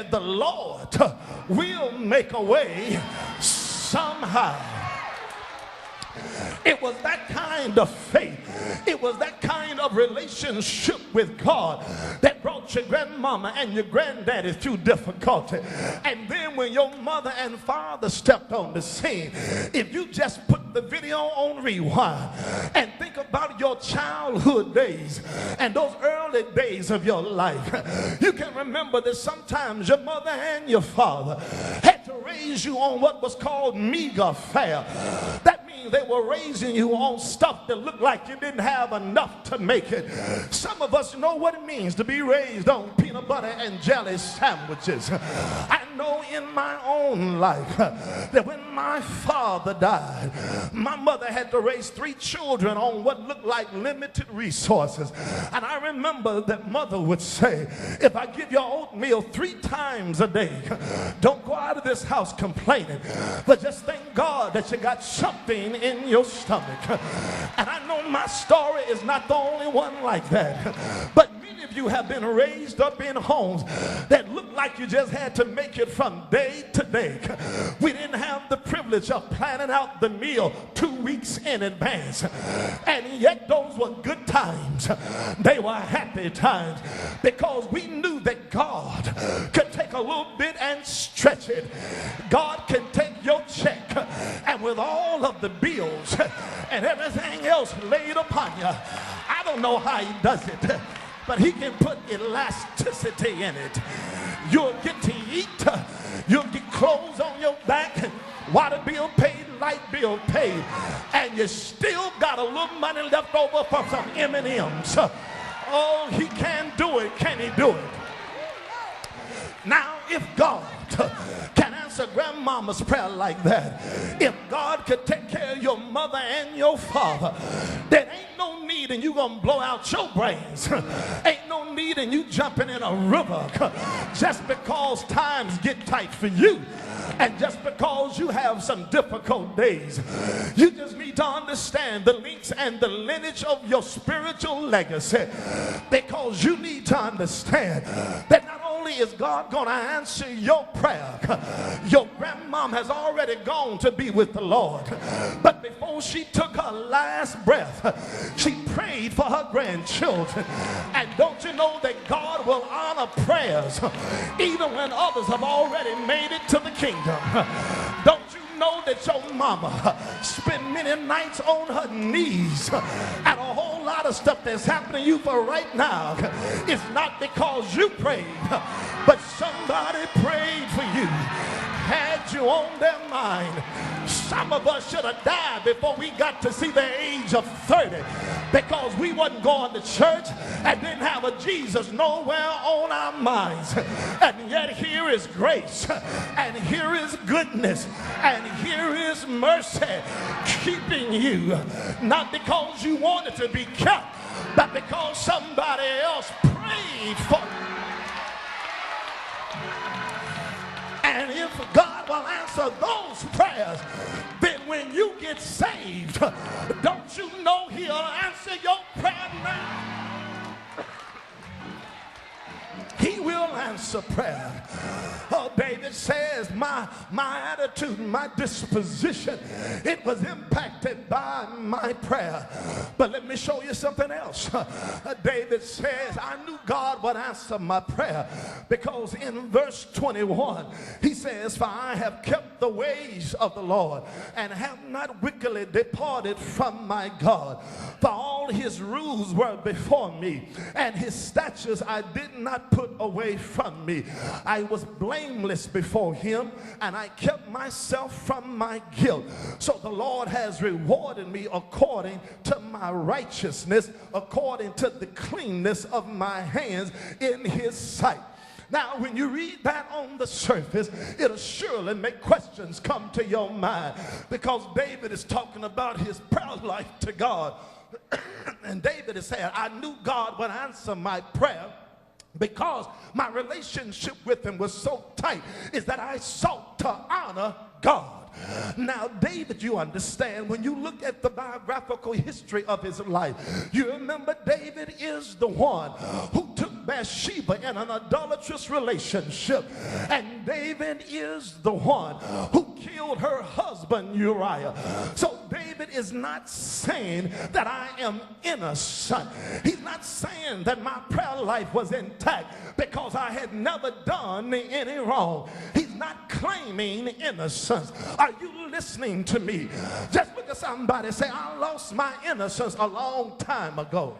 said, the Lord will make a way somehow. It was that kind of faith. It was that kind of relationship with God that brought your grandmama and your granddaddy through difficulty. And then when your mother and father stepped on the scene, if you just put the video on rewind and think about your childhood days and those early days of your life, you can remember that sometimes your mother and your father had to raise you on what was called meager fare. That means they were raising you on stuff that looked like you didn't have enough to make it. Some of us know what it means to be raised on peanut butter and jelly sandwiches. I know in my own life that when my father died, my mother had to raise 3 children on what looked like limited resources. And I remember that mother would say, if I give you oatmeal 3 times a day, don't go out of this house complaining, but just thank God that you got something in your stomach. And I know my story is not the only one like that, but many of you have been raised up in homes that look like you just had to make it from day to day. We didn't have the privilege of planning out the meal 2 weeks in advance, and yet those were good times. They were happy times because we knew that God could take a little bit and stretch it. God can take your check and with all of the bills and everything else laid upon you, I don't know how he does it, but he can put elasticity in it. You'll get to eat, you'll get clothes on your back, water bill paid, light bill paid, and you still got a little money left over for some M&Ms. Oh, he can do it. Can he do it? Now, if God can answer grandmama's prayer like that, if God could take care of your mother and your father, then ain't no need in you gonna blow out your brains. Ain't no need in you jumping in a river just because times get tight for you and just because you have some difficult days. You just need to understand the links and the lineage of your spiritual legacy, because you need to understand that not only is God going to answer your prayer, your grandmom has already gone to be with the Lord, but before she took her last breath, she prayed for her grandchildren. And don't you know that God will honor prayers even when others have already made it to the kingdom? Don't you know that your mama spent many nights on her knees, and a whole lot of stuff that's happening to you for right now is not because you prayed, but somebody prayed for you, had you on their mind. Some of us should have died before we got to see the age of 30 because we wasn't going to church and didn't have a Jesus nowhere on our minds. And yet here is grace, and here is goodness, and here is mercy keeping you, not because you wanted to be kept, but because somebody else prayed for you. And if God will answer those prayers, then when you get saved, don't you know he'll answer your prayer now? He will answer prayer. Oh, David says, my attitude, my disposition, it was impacted by my prayer. But let me show you something else. David says, I knew God would answer my prayer because in verse 21, he says, for I have kept the ways of the Lord and have not wickedly departed from my God. For all his rules were before me, and his statutes I did not put away from me. I was blameless before him, and I kept myself from my guilt. So the Lord has rewarded me according to my righteousness, according to the cleanness of my hands in his sight. Now, when you read that on the surface, it'll surely make questions come to your mind, because David is talking about his prayer life to God. And David is saying, I knew God would answer my prayer because my relationship with him was so tight, is that I sought to honor God. Now, David, you understand, when you look at the biographical history of his life, you remember David is the one who took Bathsheba in an adulterous relationship. And David is the one who killed her husband Uriah. So David is not saying that I am innocent. He's not saying that my prayer life was intact because I had never done any wrong. He's not claiming innocence. Are you listening to me? Just look at somebody, say, I lost my innocence a long time ago.